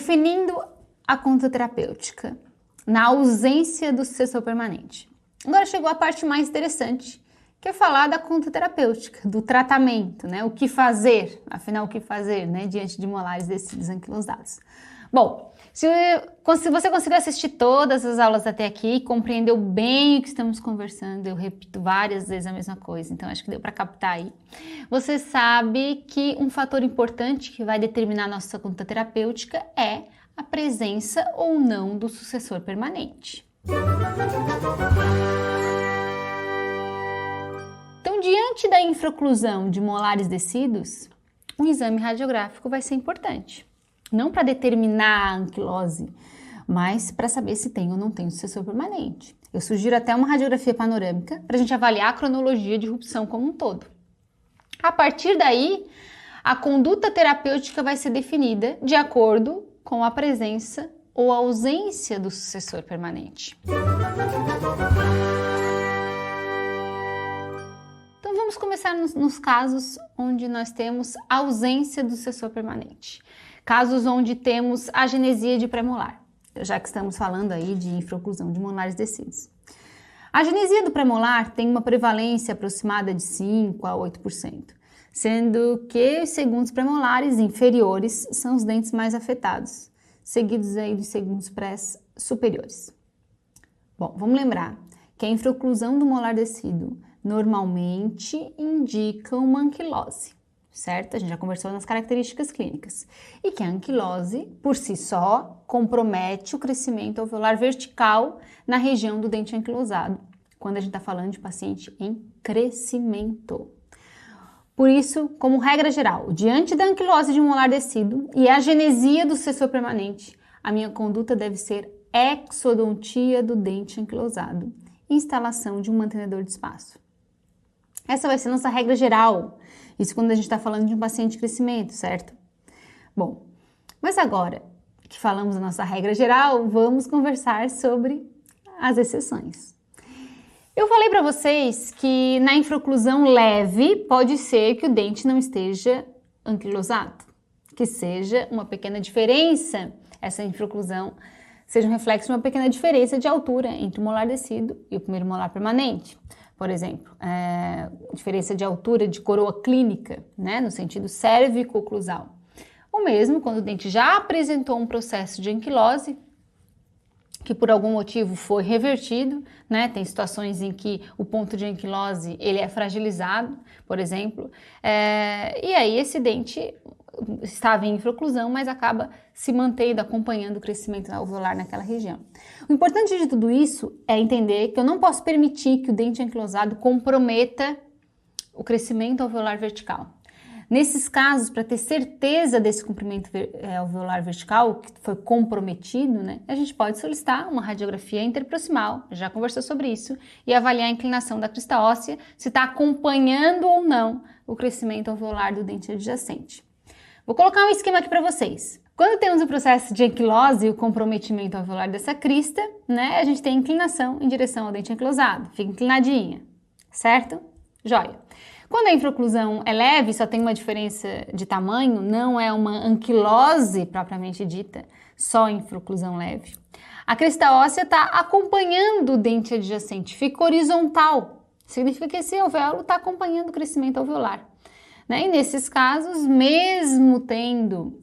definindo a conduta terapêutica na ausência do sucessor permanente. Agora chegou a parte mais interessante, que é falar da conduta terapêutica, do tratamento, né? O que fazer, afinal, o que fazer, né? Diante de molares descidos anquilosados. Bom, se você conseguiu assistir todas as aulas até aqui e compreendeu bem o que estamos conversando, eu repito várias vezes a mesma coisa, então acho que deu para captar aí. Você sabe que um fator importante que vai determinar a nossa conduta terapêutica é a presença ou não do sucessor permanente. Então, diante da infraoclusão de molares descidos, um exame radiográfico vai ser importante. Não para determinar a anquilose, mas para saber se tem ou não tem um sucessor permanente. Eu sugiro até uma radiografia panorâmica para a gente avaliar a cronologia de rupção como um todo. A partir daí, a conduta terapêutica vai ser definida de acordo com a presença ou ausência do sucessor permanente. Então vamos começar nos casos onde nós temos ausência do sucessor permanente. Casos onde temos agenesia de premolar, já que estamos falando aí de infraoclusão de molares descidos. A agenesia do premolar tem uma prevalência aproximada de 5 a 8%, sendo que os segundos premolares inferiores são os dentes mais afetados, seguidos aí dos segundos prés superiores. Bom, vamos lembrar que a infraoclusão do molar descido normalmente indica uma anquilose, certo? A gente já conversou nas características clínicas. E que a anquilose, por si só, compromete o crescimento alveolar vertical na região do dente anquilosado, quando a gente está falando de paciente em crescimento. Por isso, como regra geral, diante da anquilose de um molar descido e a agenesia do sucessor permanente, a minha conduta deve ser exodontia do dente anquilosado, instalação de um mantenedor de espaço. Essa vai ser nossa regra geral. Isso quando a gente está falando de um paciente de crescimento, certo? Bom, mas agora que falamos da nossa regra geral, vamos conversar sobre as exceções. Eu falei para vocês que na infraoclusão leve pode ser que o dente não esteja anquilosado, que seja uma pequena diferença, essa infraoclusão seja um reflexo de uma pequena diferença de altura entre o molar descido e o primeiro molar permanente. Por exemplo, diferença de altura de coroa clínica, né, no sentido cérvico-oclusal. Ou mesmo quando o dente já apresentou um processo de anquilose, que por algum motivo foi revertido, né? Tem situações em que o ponto de anquilose ele é fragilizado, por exemplo, e aí esse dente estava em infraoclusão, mas acaba se mantendo, acompanhando o crescimento alveolar naquela região. O importante de tudo isso é entender que eu não posso permitir que o dente anquilosado comprometa o crescimento alveolar vertical. Nesses casos, para ter certeza desse comprimento alveolar vertical que foi comprometido, né, a gente pode solicitar uma radiografia interproximal, já conversou sobre isso, e avaliar a inclinação da crista óssea, se está acompanhando ou não o crescimento alveolar do dente adjacente. Vou colocar um esquema aqui para vocês. Quando temos o processo de anquilose e o comprometimento alveolar dessa crista, né, a gente tem inclinação em direção ao dente anquilosado, fica inclinadinha, certo? Joia. Quando a infraoclusão é leve, só tem uma diferença de tamanho, não é uma anquilose propriamente dita, só infraoclusão leve. A crista óssea está acompanhando o dente adjacente, fica horizontal, significa que esse alvéolo está acompanhando o crescimento alveolar. Né? E nesses casos, mesmo tendo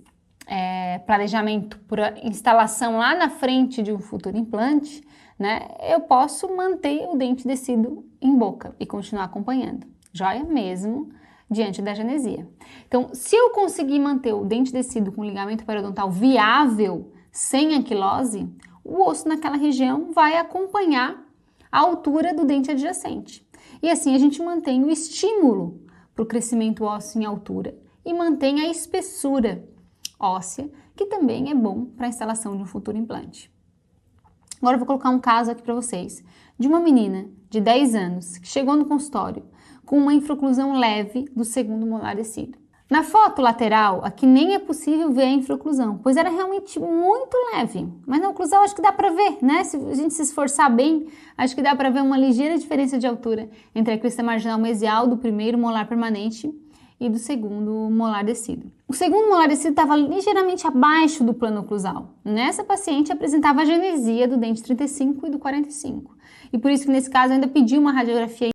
planejamento por instalação lá na frente de um futuro implante, né, eu posso manter o dente descido em boca e continuar acompanhando. Joia? Mesmo diante da agenesia. Então, se eu conseguir manter o dente descido com ligamento periodontal viável, sem anquilose, o osso naquela região vai acompanhar a altura do dente adjacente. E assim a gente mantém o estímulo para o crescimento ósseo em altura e mantém a espessura óssea, que também é bom para a instalação de um futuro implante. Agora eu vou colocar um caso aqui para vocês, de uma menina de 10 anos que chegou no consultório com uma infraoclusão leve do segundo molar descido. Na foto lateral, aqui nem é possível ver a infraoclusão, pois era realmente muito leve. Mas na oclusal acho que dá para ver, né? Se a gente se esforçar bem, acho que dá para ver uma ligeira diferença de altura entre a crista marginal mesial do primeiro molar permanente e do segundo molar descido. O segundo molar descido estava ligeiramente abaixo do plano oclusal. Nessa paciente apresentava agenesia do dente 35 e do 45. E por isso que nesse caso eu ainda pedi uma radiografia